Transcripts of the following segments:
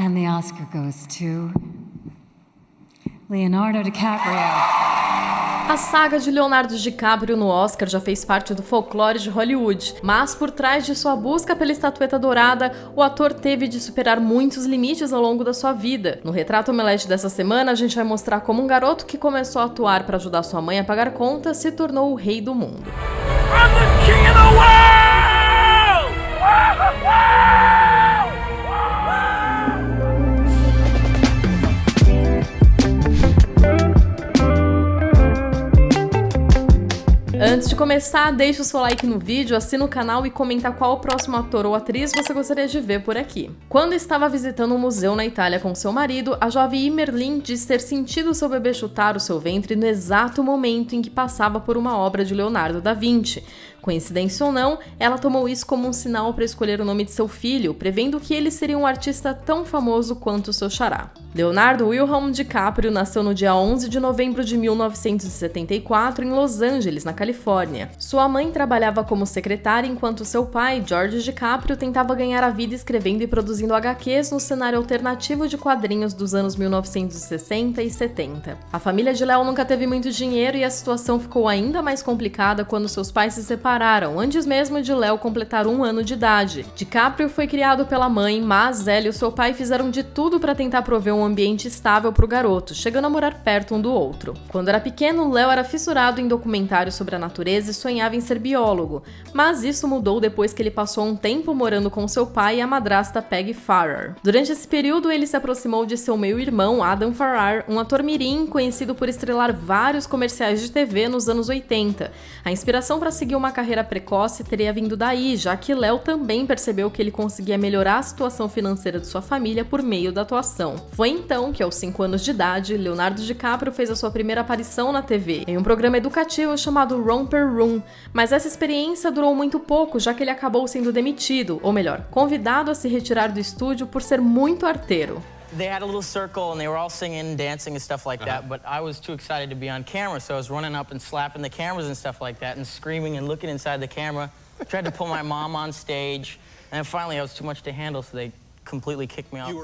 And the Oscar goes to Leonardo DiCaprio. A saga de Leonardo DiCaprio no Oscar já fez parte do folclore de Hollywood, mas por trás de sua busca pela estatueta dourada, o ator teve de superar muitos limites ao longo da sua vida. No Retrato Omelete dessa semana, a gente vai mostrar como um garoto que começou a atuar para ajudar sua mãe a pagar contas se tornou o rei do mundo. I'm the king of the world! Antes de começar, deixe o seu like no vídeo, assina o canal e comenta qual o próximo ator ou atriz você gostaria de ver por aqui. Quando estava visitando um museu na Itália com seu marido, a jovem Imerlin diz ter sentido seu bebê chutar o seu ventre no exato momento em que passava por uma obra de Leonardo da Vinci. Coincidência ou não, ela tomou isso como um sinal para escolher o nome de seu filho, prevendo que ele seria um artista tão famoso quanto seu xará. Leonardo Wilhelm DiCaprio nasceu no dia 11 de novembro de 1974 em Los Angeles, na Califórnia. Sua mãe trabalhava como secretária enquanto seu pai, George DiCaprio, tentava ganhar a vida escrevendo e produzindo HQs no cenário alternativo de quadrinhos dos anos 1960 e 70. A família de Léo nunca teve muito dinheiro e a situação ficou ainda mais complicada quando seus pais se separaram, antes mesmo de Léo completar 1 ano de idade. DiCaprio foi criado pela mãe, mas ela e o seu pai fizeram de tudo para tentar prover um ambiente estável para o garoto, chegando a morar perto um do outro. Quando era pequeno, Léo era fissurado em documentários sobre a natureza e sonhava em ser biólogo, mas isso mudou depois que ele passou um tempo morando com seu pai e a madrasta Peggy Farrar. Durante esse período, ele se aproximou de seu meio-irmão, Adam Farrar, um ator mirim conhecido por estrelar vários comerciais de TV nos anos 80. A inspiração para seguir uma carreira precoce teria vindo daí, já que Léo também percebeu que ele conseguia melhorar a situação financeira de sua família por meio da atuação. Foi então que, aos 5 anos de idade, Leonardo DiCaprio fez a sua primeira aparição na TV, em um programa educativo chamado Romper Room, mas essa experiência durou muito pouco, já que ele acabou sendo demitido, ou melhor, convidado a se retirar do estúdio por ser muito arteiro. They had a little circle and they were all singing and dancing and stuff like that, but I was too excited to be on camera, so I was running up and slapping the cameras and stuff like that and screaming and looking inside the camera. Tried to pull my mom on stage, and then finally I was too much to handle, so they completely kicked me out.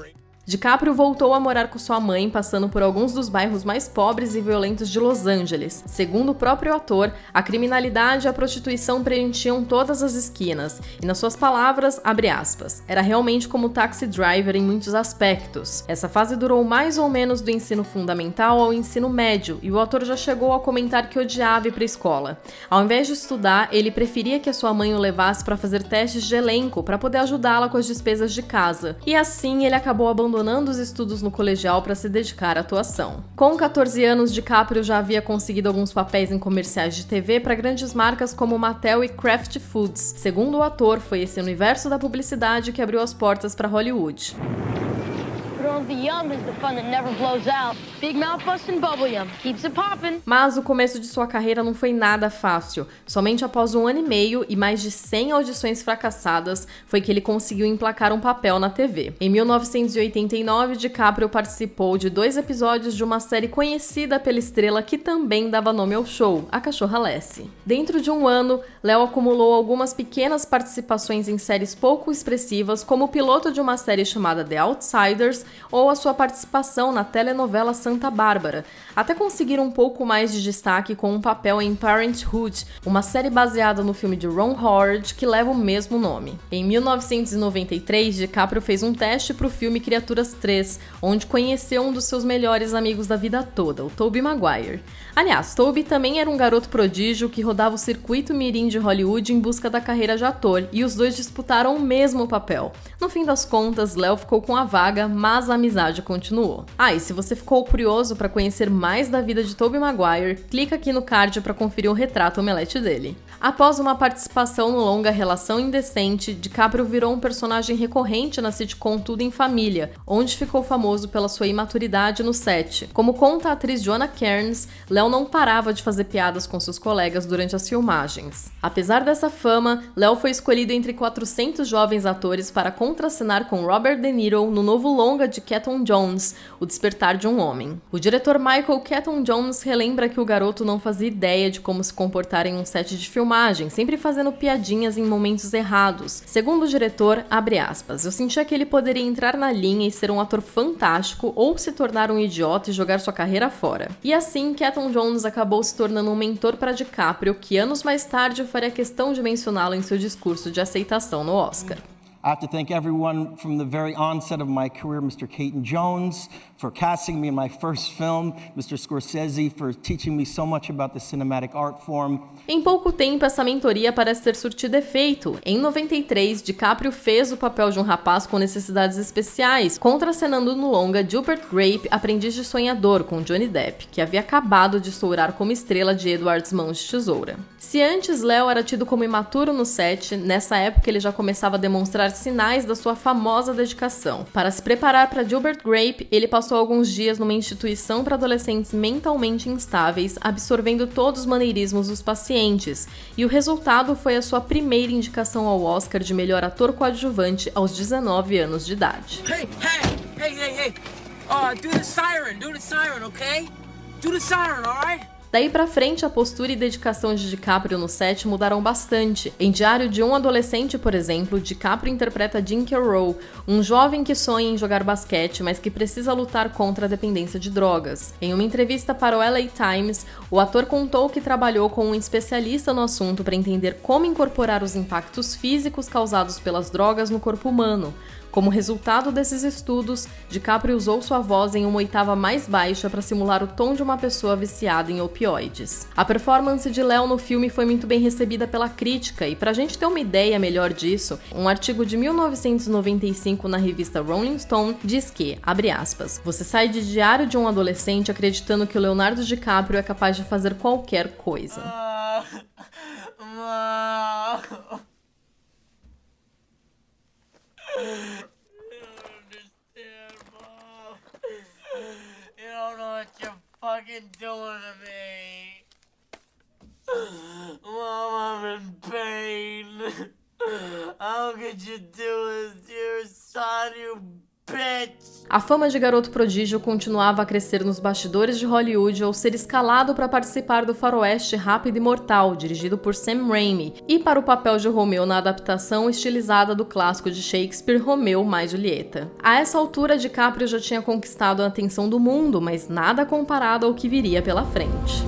DiCaprio voltou a morar com sua mãe, passando por alguns dos bairros mais pobres e violentos de Los Angeles. Segundo o próprio ator, a criminalidade e a prostituição preenchiam todas as esquinas, e nas suas palavras, abre aspas, era realmente como taxi driver em muitos aspectos. Essa fase durou mais ou menos do ensino fundamental ao ensino médio, e o ator já chegou a comentar que odiava ir para a escola. Ao invés de estudar, ele preferia que a sua mãe o levasse para fazer testes de elenco para poder ajudá-la com as despesas de casa. E assim ele acabou abandonando os estudos no colegial para se dedicar à atuação. Com 14 anos, DiCaprio já havia conseguido alguns papéis em comerciais de TV para grandes marcas como Mattel e Kraft Foods. Segundo o ator, foi esse universo da publicidade que abriu as portas para Hollywood. Mas o começo de sua carreira não foi nada fácil. Somente após 1 ano e meio e mais de 100 audições fracassadas foi que ele conseguiu emplacar um papel na TV. Em 1989, DiCaprio participou de 2 episódios de uma série conhecida pela estrela que também dava nome ao show, A Cachorra Lassie. Dentro de 1 ano, Léo acumulou algumas pequenas participações em séries pouco expressivas, como o piloto de uma série chamada The Outsiders, ou a sua participação na telenovela Santa Bárbara, até conseguir um pouco mais de destaque com um papel em Parenthood, uma série baseada no filme de Ron Howard que leva o mesmo nome. Em 1993, DiCaprio fez um teste para o filme Criaturas 3, onde conheceu um dos seus melhores amigos da vida toda, o Tobey Maguire. Aliás, Tobey também era um garoto prodígio que rodava o circuito mirim de Hollywood em busca da carreira de ator, e os dois disputaram o mesmo papel. No fim das contas, Léo ficou com a vaga, mas a amizade continuou. E se você ficou curioso para conhecer mais da vida de Tobey Maguire, clica aqui no card para conferir o retrato omelete dele. Após uma participação no longa Relação Indecente, DiCaprio virou um personagem recorrente na sitcom Tudo em Família, onde ficou famoso pela sua imaturidade no set. Como conta a atriz Joanna Kearns, Léo não parava de fazer piadas com seus colegas durante as filmagens. Apesar dessa fama, Léo foi escolhido entre 400 jovens atores para contracenar com Robert De Niro no novo longa de Keaton Jones, O Despertar de um Homem. O diretor Michael Keaton Jones relembra que o garoto não fazia ideia de como se comportar em um set de filmagem, sempre fazendo piadinhas em momentos errados. Segundo o diretor, abre aspas, eu sentia que ele poderia entrar na linha e ser um ator fantástico ou se tornar um idiota e jogar sua carreira fora. E assim, Keaton Jones acabou se tornando um mentor para DiCaprio, que anos mais tarde faria questão de mencioná-lo em seu discurso de aceitação no Oscar. I have to thank everyone from the very onset of my career, Mr. Keaton Jones, for casting me in my first film, Mr. Scorsese, for teaching me so much about the cinematic art form. Em pouco tempo, essa mentoria parece ter surtido efeito. Em 93, DiCaprio fez o papel de um rapaz com necessidades especiais, contracenando no longa Gilbert Grape, Aprendiz de Sonhador, com Johnny Depp, que havia acabado de estourar como estrela de Edward Mãos de Tesoura. Se antes Léo era tido como imaturo no set, nessa época ele já começava a demonstrar sinais da sua famosa dedicação. Para se preparar para Gilbert Grape, ele passou alguns dias numa instituição para adolescentes mentalmente instáveis, absorvendo todos os maneirismos dos pacientes, e o resultado foi a sua primeira indicação ao Oscar de melhor ator coadjuvante aos 19 anos de idade. Hey! Do the siren, okay? Do the siren, alright? Daí pra frente, a postura e dedicação de DiCaprio no set mudaram bastante. Em Diário de um Adolescente, por exemplo, DiCaprio interpreta Jim Carroll, um jovem que sonha em jogar basquete, mas que precisa lutar contra a dependência de drogas. Em uma entrevista para o LA Times, o ator contou que trabalhou com um especialista no assunto para entender como incorporar os impactos físicos causados pelas drogas no corpo humano. Como resultado desses estudos, DiCaprio usou sua voz em uma oitava mais baixa para simular o tom de uma pessoa viciada em opioides. A performance de Léo no filme foi muito bem recebida pela crítica, e pra gente ter uma ideia melhor disso, um artigo de 1995 na revista Rolling Stone diz que, abre aspas, você sai de Diário de um Adolescente acreditando que o Leonardo DiCaprio é capaz de fazer qualquer coisa. You don't know what you're fucking doing to me. Mom, I'm in pain. How could you do this to your son, you bitch? A fama de garoto prodígio continuava a crescer nos bastidores de Hollywood ao ser escalado para participar do Faroeste Rápido e Mortal, dirigido por Sam Raimi, e para o papel de Romeu na adaptação estilizada do clássico de Shakespeare Romeu mais Julieta. A essa altura, DiCaprio já tinha conquistado a atenção do mundo, mas nada comparado ao que viria pela frente.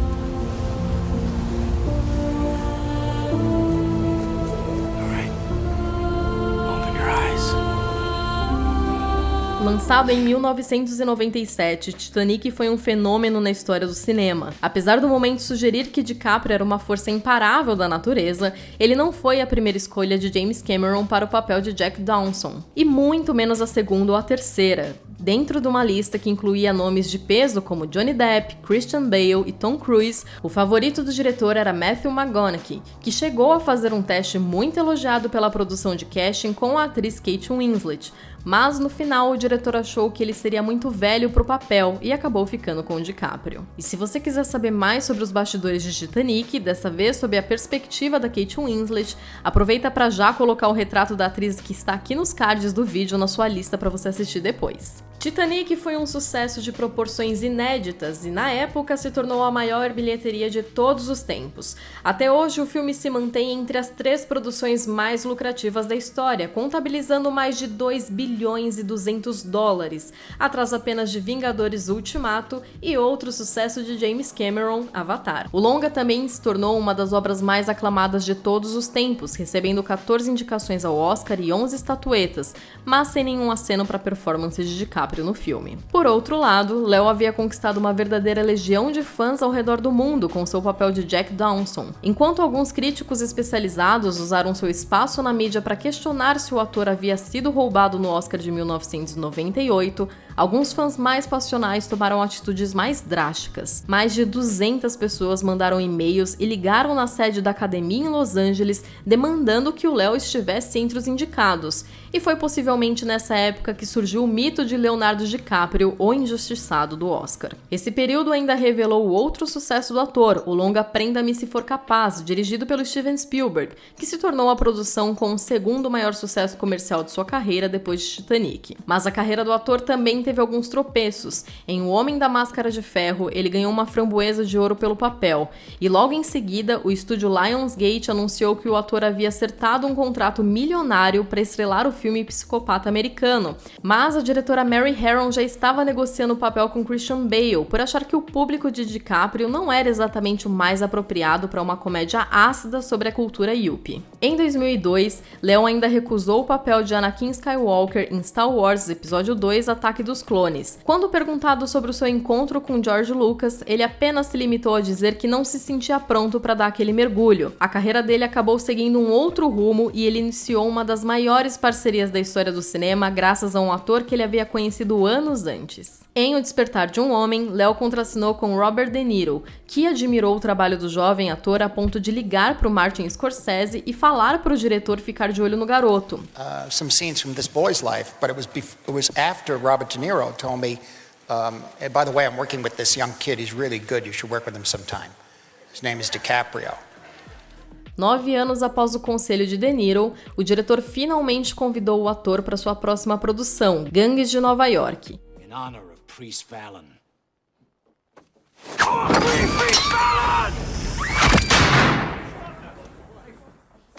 Lançado em 1997, Titanic foi um fenômeno na história do cinema. Apesar do momento sugerir que DiCaprio era uma força imparável da natureza, ele não foi a primeira escolha de James Cameron para o papel de Jack Dawson, e muito menos a segunda ou a terceira. Dentro de uma lista que incluía nomes de peso como Johnny Depp, Christian Bale e Tom Cruise, o favorito do diretor era Matthew McConaughey, que chegou a fazer um teste muito elogiado pela produção de casting com a atriz Kate Winslet, mas no final o diretor achou que ele seria muito velho para o papel e acabou ficando com o DiCaprio. E se você quiser saber mais sobre os bastidores de Titanic, dessa vez sob a perspectiva da Kate Winslet, aproveita para já colocar o retrato da atriz que está aqui nos cards do vídeo na sua lista para você assistir depois. Titanic foi um sucesso de proporções inéditas e, na época, se tornou a maior bilheteria de todos os tempos. Até hoje, o filme se mantém entre as 3 produções mais lucrativas da história, contabilizando mais de 2 bilhões e 200 dólares, atrás apenas de Vingadores Ultimato e outro sucesso de James Cameron, Avatar. O longa também se tornou uma das obras mais aclamadas de todos os tempos, recebendo 14 indicações ao Oscar e 11 estatuetas, mas sem nenhum aceno para a performance de DiCaprio no filme. Por outro lado, Léo havia conquistado uma verdadeira legião de fãs ao redor do mundo com seu papel de Jack Dawson. Enquanto alguns críticos especializados usaram seu espaço na mídia para questionar se o ator havia sido roubado no Oscar de 1998, alguns fãs mais passionais tomaram atitudes mais drásticas. Mais de 200 pessoas mandaram e-mails e ligaram na sede da academia em Los Angeles demandando que o Léo estivesse entre os indicados. E foi possivelmente nessa época que surgiu o mito de Leonardo Leonardo DiCaprio, o injustiçado do Oscar. Esse período ainda revelou outro sucesso do ator, o longa Prenda-me se for capaz, dirigido pelo Steven Spielberg, que se tornou a produção com o segundo maior sucesso comercial de sua carreira depois de Titanic. Mas a carreira do ator também teve alguns tropeços. Em O Homem da Máscara de Ferro, ele ganhou uma framboesa de ouro pelo papel, e logo em seguida, o estúdio Lionsgate anunciou que o ator havia acertado um contrato milionário para estrelar o filme Psicopata Americano, mas a diretora Mary Harron já estava negociando o papel com Christian Bale por achar que o público de DiCaprio não era exatamente o mais apropriado para uma comédia ácida sobre a cultura yuppie. Em 2002, Leon ainda recusou o papel de Anakin Skywalker em Star Wars Episódio 2, Ataque dos Clones. Quando perguntado sobre o seu encontro com George Lucas, ele apenas se limitou a dizer que não se sentia pronto para dar aquele mergulho. A carreira dele acabou seguindo um outro rumo e ele iniciou uma das maiores parcerias da história do cinema graças a um ator que ele havia conhecido anos antes. Em O Despertar de um Homem, Léo contracenou com Robert De Niro, que admirou o trabalho do jovem ator a ponto de ligar para o Martin Scorsese e falar para o diretor ficar de olho no garoto. Some scenes from this boy's life, but it was after Robert De Niro told me, by the way, I'm working with this young kid, he's really good, you should work with him sometime. His name is DiCaprio. 9 anos após o conselho de De Niro, o diretor finalmente convidou o ator para sua próxima produção, Gangues de Nova York. In honor of Priest Fallon.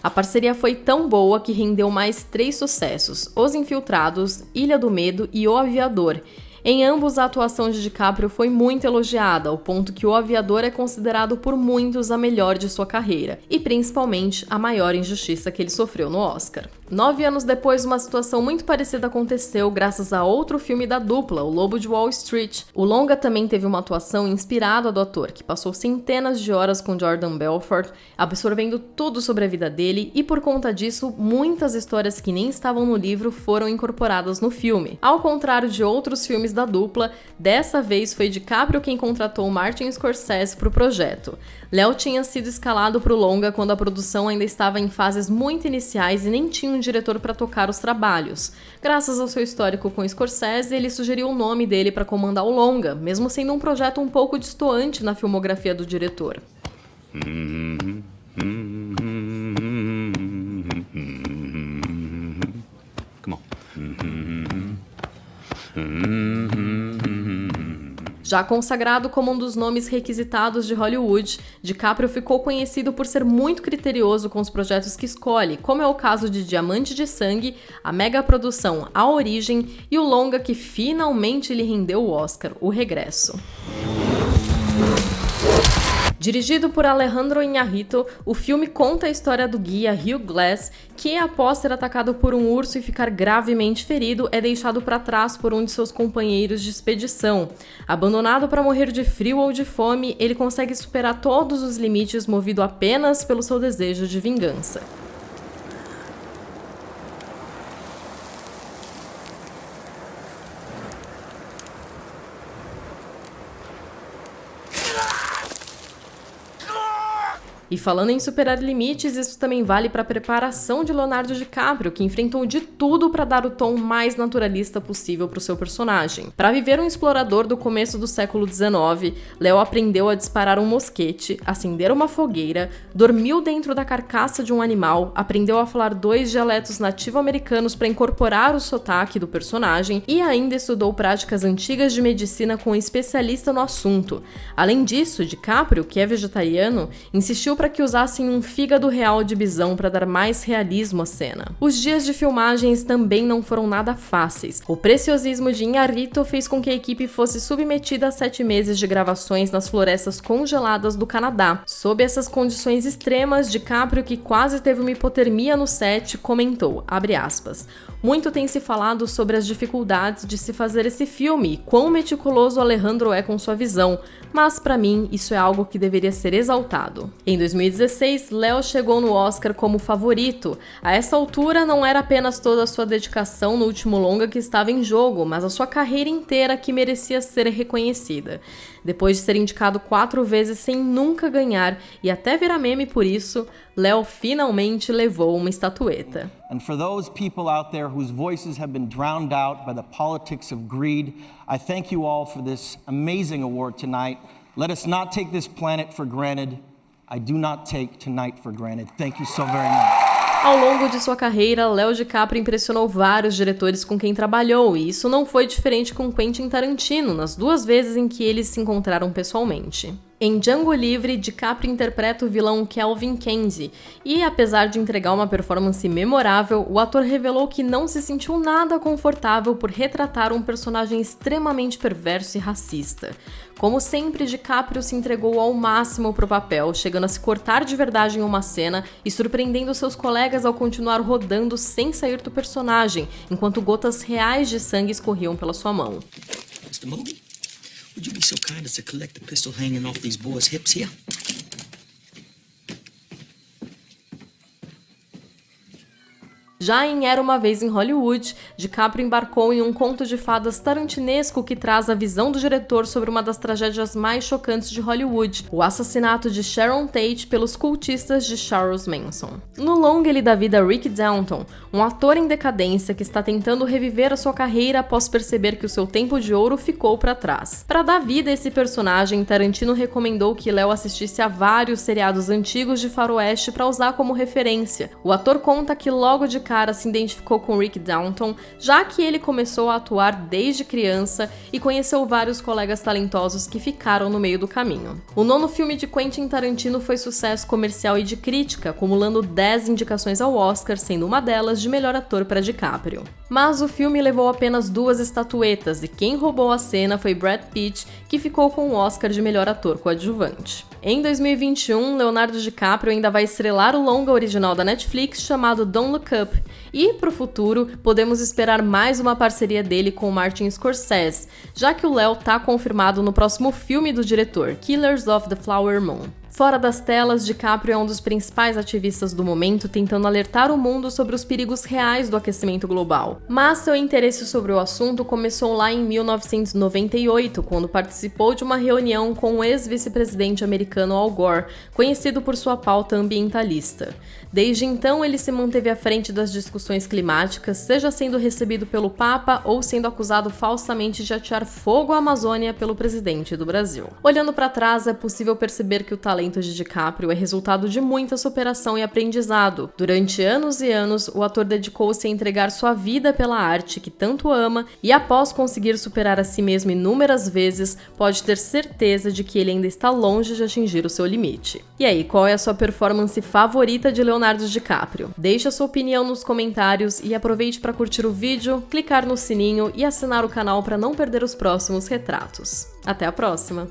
A parceria foi tão boa que rendeu mais 3 sucessos: Os Infiltrados, Ilha do Medo e O Aviador. Em ambos, a atuação de DiCaprio foi muito elogiada, ao ponto que O Aviador é considerado por muitos a melhor de sua carreira, e principalmente a maior injustiça que ele sofreu no Oscar. 9 anos depois, uma situação muito parecida aconteceu graças a outro filme da dupla, O Lobo de Wall Street. O longa também teve uma atuação inspirada do ator, que passou centenas de horas com Jordan Belfort, absorvendo tudo sobre a vida dele, e por conta disso, muitas histórias que nem estavam no livro foram incorporadas no filme. Ao contrário de outros filmes da dupla, dessa vez foi DiCaprio quem contratou Martin Scorsese para o projeto. Léo tinha sido escalado para o longa quando a produção ainda estava em fases muito iniciais e nem tinha um diretor para tocar os trabalhos. Graças ao seu histórico com Scorsese, ele sugeriu o nome dele para comandar o longa, mesmo sendo um projeto um pouco destoante na filmografia do diretor. Come on. Já consagrado como um dos nomes requisitados de Hollywood, DiCaprio ficou conhecido por ser muito criterioso com os projetos que escolhe, como é o caso de Diamante de Sangue, a mega produção A Origem e o longa que finalmente lhe rendeu o Oscar, O Regresso. Dirigido por Alejandro Iñárritu, o filme conta a história do guia Hugh Glass, que após ser atacado por um urso e ficar gravemente ferido, é deixado para trás por um de seus companheiros de expedição. Abandonado para morrer de frio ou de fome, ele consegue superar todos os limites movido apenas pelo seu desejo de vingança. E falando em superar limites, isso também vale para a preparação de Leonardo DiCaprio, que enfrentou de tudo para dar o tom mais naturalista possível para o seu personagem. Para viver um explorador do começo do século XIX, Léo aprendeu a disparar um mosquete, acender uma fogueira, dormiu dentro da carcaça de um animal, aprendeu a falar 2 dialetos nativo-americanos para incorporar o sotaque do personagem e ainda estudou práticas antigas de medicina com um especialista no assunto. Além disso, DiCaprio, que é vegetariano, insistiu para que usassem um fígado real de bisão para dar mais realismo à cena. Os dias de filmagens também não foram nada fáceis. O preciosismo de Iñárritu fez com que a equipe fosse submetida a 7 meses de gravações nas florestas congeladas do Canadá. Sob essas condições extremas, DiCaprio, que quase teve uma hipotermia no set, comentou, abre aspas, muito tem se falado sobre as dificuldades de se fazer esse filme e quão meticuloso Alejandro é com sua visão, mas para mim isso é algo que deveria ser exaltado. Em 2016, Léo chegou no Oscar como favorito. A essa altura não era apenas toda a sua dedicação no último longa que estava em jogo, mas a sua carreira inteira que merecia ser reconhecida. Depois de ser indicado 4 vezes sem nunca ganhar e até virar meme por isso, Léo finalmente levou uma estatueta. And for those people out there whose voices have been drowned out by the politics of greed, I thank you all for this amazing award tonight. Let us not take this planet for granted. I do not take tonight for granted. Thank you so very much. Ao longo de sua carreira, Leo DiCaprio impressionou vários diretores com quem trabalhou, e isso não foi diferente com Quentin Tarantino, nas 2 vezes em que eles se encontraram pessoalmente. Em Django Livre, DiCaprio interpreta o vilão Kelvin Candy, e apesar de entregar uma performance memorável, o ator revelou que não se sentiu nada confortável por retratar um personagem extremamente perverso e racista. Como sempre, DiCaprio se entregou ao máximo pro papel, chegando a se cortar de verdade em uma cena e surpreendendo seus colegas ao continuar rodando sem sair do personagem, enquanto gotas reais de sangue escorriam pela sua mão. Mr. Moby, would you be so kind as to collect the pistol hanging off these boys' hips here? Já em Era Uma Vez em Hollywood, DiCaprio embarcou em um conto de fadas tarantinesco que traz a visão do diretor sobre uma das tragédias mais chocantes de Hollywood, o assassinato de Sharon Tate pelos cultistas de Charles Manson. No longa ele dá vida a Rick Downton, um ator em decadência que está tentando reviver a sua carreira após perceber que o seu tempo de ouro ficou para trás. Para dar vida a esse personagem, Tarantino recomendou que Leo assistisse a vários seriados antigos de faroeste para usar como referência. O ator conta que logo de cara se identificou com Rick Downton, já que ele começou a atuar desde criança e conheceu vários colegas talentosos que ficaram no meio do caminho. O 9º filme de Quentin Tarantino foi sucesso comercial e de crítica, acumulando 10 indicações ao Oscar, sendo uma delas de melhor ator para DiCaprio. Mas o filme levou apenas 2 estatuetas e quem roubou a cena foi Brad Pitt, que ficou com o Oscar de melhor ator coadjuvante. Em 2021, Leonardo DiCaprio ainda vai estrelar o longa original da Netflix chamado Don't Look Up, e pro futuro podemos esperar mais uma parceria dele com Martin Scorsese, já que o Leo tá confirmado no próximo filme do diretor, Killers of the Flower Moon. Fora das telas, DiCaprio é um dos principais ativistas do momento, tentando alertar o mundo sobre os perigos reais do aquecimento global. Mas seu interesse sobre o assunto começou lá em 1998, quando participou de uma reunião com o ex-vice-presidente americano Al Gore, conhecido por sua pauta ambientalista. Desde então, ele se manteve à frente das discussões climáticas, seja sendo recebido pelo Papa ou sendo acusado falsamente de atear fogo à Amazônia pelo presidente do Brasil. Olhando para trás, é possível perceber que o talento de DiCaprio é resultado de muita superação e aprendizado. Durante anos e anos, o ator dedicou-se a entregar sua vida pela arte que tanto ama e, após conseguir superar a si mesmo inúmeras vezes, pode ter certeza de que ele ainda está longe de atingir o seu limite. E aí, qual é a sua performance favorita de Leonardo DiCaprio? Deixe a sua opinião nos comentários e aproveite para curtir o vídeo, clicar no sininho e assinar o canal para não perder os próximos retratos. Até a próxima!